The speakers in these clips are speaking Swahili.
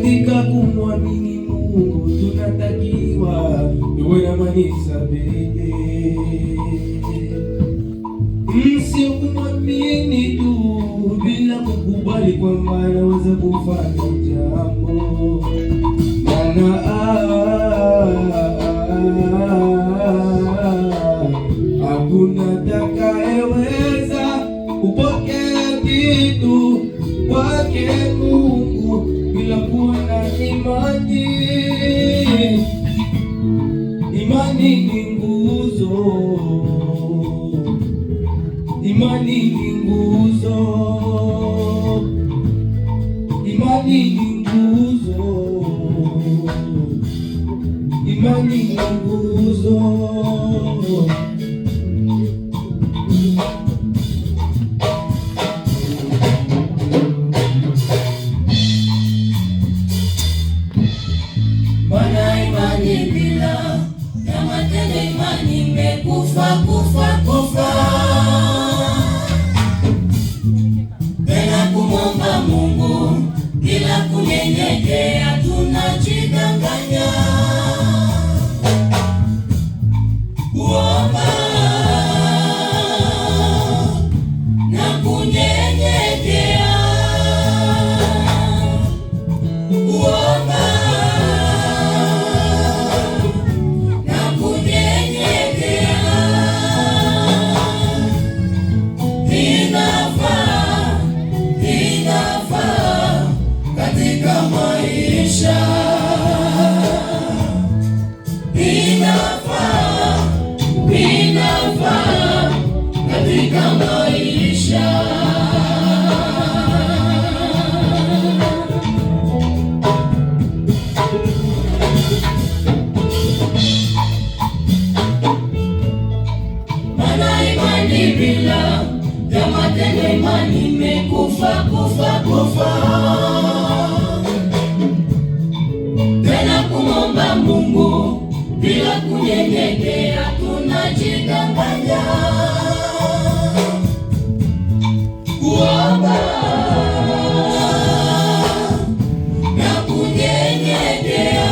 katika kumwamini Mungu tunatakiwa tuwe na maisha pekee, sio kumwamini tu bila kukubali kwamba anaweza kufanya jambo. Maana hakuna atakayeweza kupokea kitu kwake Mungu bila kuwa na imani. Imani ni nguzo, imani ni nguzo, imani ni nguzo, imani ni nguzo. Mana imani bila ya matendo, imani imekufa kufa kufa. Bila kumwomba Mungu, bila kunyenyekea, tunajidanganya. Kuomba na kunyenyekea, kuomba na kunyenyekea inafaa, inafaa katika maisha, inafaa, inafaa katika maisha. Mana imani bila ya matendo, imani imekufa kufa kufa. Tena kumwomba Mungu bila kunyenyekea, tunajidanganya. Kuomba na kunyenyekea,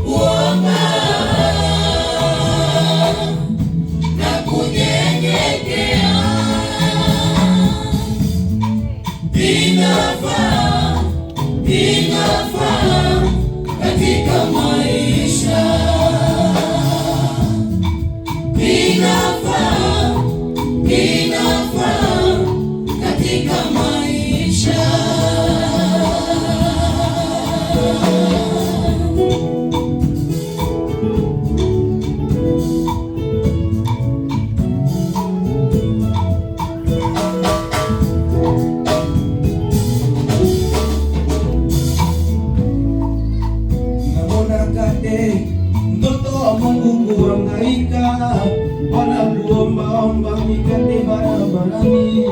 kuomba na kunyenyekea inafaa, inafaa katika maisha, inafaa, inafaa katika maisha. Mtoto wa Mungu kuhangaika wala kuombaomba mikate barabarani.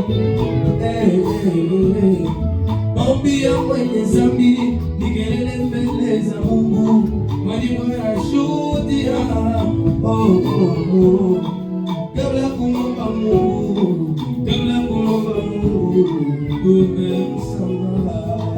Maombi ya mwenye dhambi ni kelele mbele za Mungu, Mungu anashuhudia. Kabla kumwomba Mungu, kabla kumwomba Mungu, tuombe msamaha.